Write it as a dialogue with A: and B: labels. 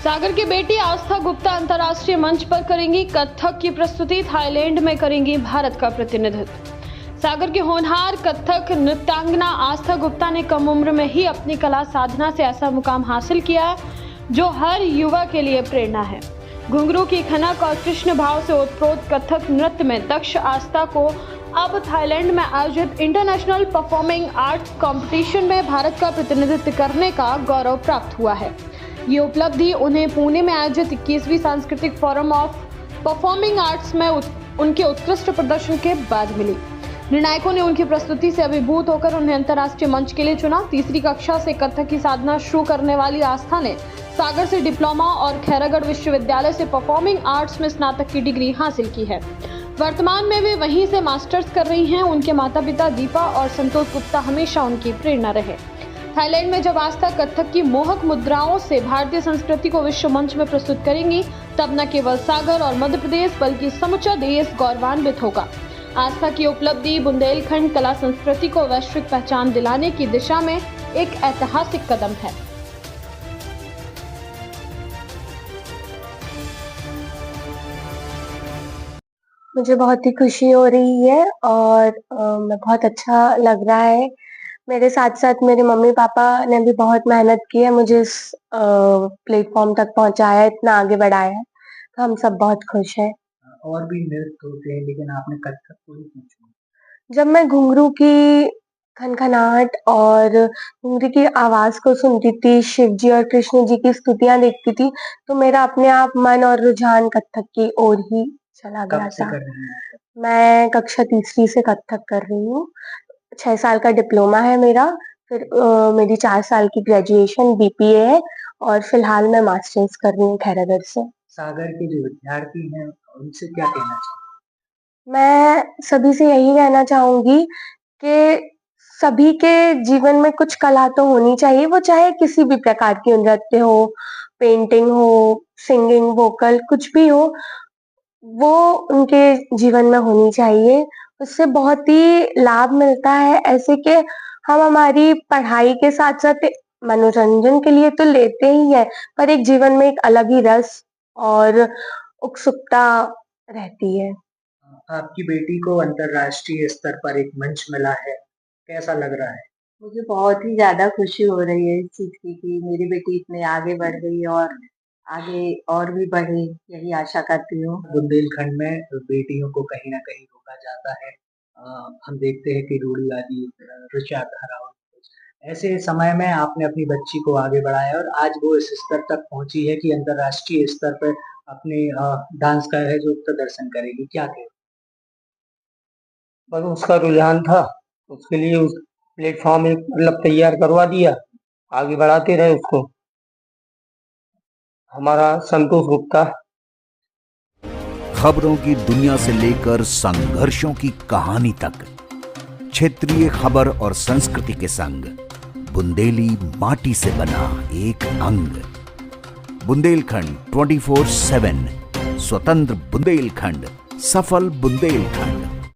A: सागर की बेटी आस्था गुप्ता अंतर्राष्ट्रीय मंच पर करेंगी कथक की प्रस्तुति। थाईलैंड में करेंगी भारत का प्रतिनिधित्व। सागर की होनहार कथक नृत्यांगना आस्था गुप्ता ने कम उम्र में ही अपनी कला साधना से ऐसा मुकाम हासिल किया जो हर युवा के लिए प्रेरणा है। घुंघरू की खनक और कृष्ण भाव से ओतप्रोत कथक नृत्य में दक्ष आस्था को अब थाईलैंड में आयोजित इंटरनेशनल परफॉर्मिंग आर्ट्स कंपटीशन में भारत का प्रतिनिधित्व करने का गौरव प्राप्त हुआ है। ये उपलब्धि उन्हें पुणे में आयोजित 21वीं सांस्कृतिक फोरम ऑफ परफॉर्मिंग आर्ट्स में उनके उत्कृष्ट प्रदर्शन के बाद मिली। निर्णायकों ने उनकी प्रस्तुति से अभिभूत होकर उन्हें अंतर्राष्ट्रीय मंच के लिए चुना। तीसरी कक्षा से कथक की साधना शुरू करने वाली आस्था ने सागर से डिप्लोमा और खैरागढ़ विश्वविद्यालय से परफॉर्मिंग आर्ट्स में स्नातक की डिग्री हासिल की है। वर्तमान में वे वहीं से मास्टर्स कर रही हैं। उनके माता पिता दीपा और संतोष गुप्ता हमेशा उनकी प्रेरणा रहे। थाईलैंड में जब आस्था कथक की मोहक मुद्राओं से भारतीय संस्कृति को विश्व मंच में प्रस्तुत करेंगी, तब न केवल सागर और मध्य प्रदेश बल्कि समूचा देश गौरवान्वित होगा। आस्था की उपलब्धि बुंदेलखंड कला संस्कृति को वैश्विक पहचान दिलाने की दिशा में एक ऐतिहासिक कदम है।
B: मुझे बहुत ही खुशी हो रही है और मैं बहुत अच्छा लग रहा है। मेरे साथ-साथ मेरे मम्मी-पापा ने भी बहुत मेहनत की है, मुझे इस प्लेटफ़ॉर्म तक पहुँचाया, इतना आगे बढ़ाया है, तो हम सब बहुत खुश हैं।
C: और भी नृत्य होते हैं लेकिन आपने कथक को ही क्यों चुना?
B: जब मैं घुंघरू की खनखनाहट और घुंघरू की आवाज़ को सुनती थी, शिव जी और कृष्ण जी की स्तुतियाँ देखती थी, तो मेरा अपने आप मन और रुझान कथक की ओर ही चला
C: कब
B: गया
C: से
B: था।
C: कर रही हैं आप?
B: मैं कक्षा तीसरी से कथक कर रही हूँ। 6 साल का डिप्लोमा है मेरा, फिर मेरी 4 साल की ग्रेजुएशन बीपीए है और फिलहाल मैं मास्टर्स कर रही हूँ खैरागढ़ से।
C: सागर के जो विद्यार्थी हैं उनसे क्या कहना चाहिए?
B: मैं सभी से यही कहना चाहूँगी कि सभी के जीवन में कुछ कला तो होनी चाहिए, वो चाहे किसी भी प्रकार की नृत्य हो, पेंटिंग हो, सिंगिंग, वोकल कुछ भी हो, वो उनके जीवन में होनी चाहिए। उससे बहुत ही लाभ मिलता है ऐसे कि हम हमारी पढ़ाई के साथ-साथ मनोरंजन के लिए तो लेते ही हैं, पर एक जीवन में एक अलग ही रस और उत्सुकता रहती है।
C: आपकी बेटी को अंतर्राष्ट्रीय स्तर पर एक मंच मिला है, कैसा लग रहा है?
D: मुझे बहुत ही ज़्यादा खुशी हो रही है इस चीज़ की कि मेरी बेटी इतने आगे बढ़ गई है और आगे और भी बढ़े, यही आशा करती हूँ।
C: बुंदेलखंड में बेटियों को कहीं न कहीं रोका जाता है। हम देखते हैं कि रूढ़िवादी विचारधारा ऐसे समय में आपने अपनी बच्ची को आगे बढ़ाया और आज वो इस स्तर तक पहुँची है कि अंतर्राष्ट्रीय स्तर पर अपने डांस का है जो प्रदर्शन करेगी, क्या कहें?
E: बस उसका रुझान था, उसके लिए उस प्लेटफ़ॉर्म एक मतलब तैयार करवा दिया, आगे बढ़ाते रहे उसको। हमारा संतोष गुप्ता।
F: खबरों की दुनिया से लेकर संघर्षों की कहानी तक, क्षेत्रीय खबर और संस्कृति के संग बुंदेली माटी से बना एक अंग। बुंदेलखंड 24/7, स्वतंत्र बुंदेलखंड, सफल बुंदेलखंड।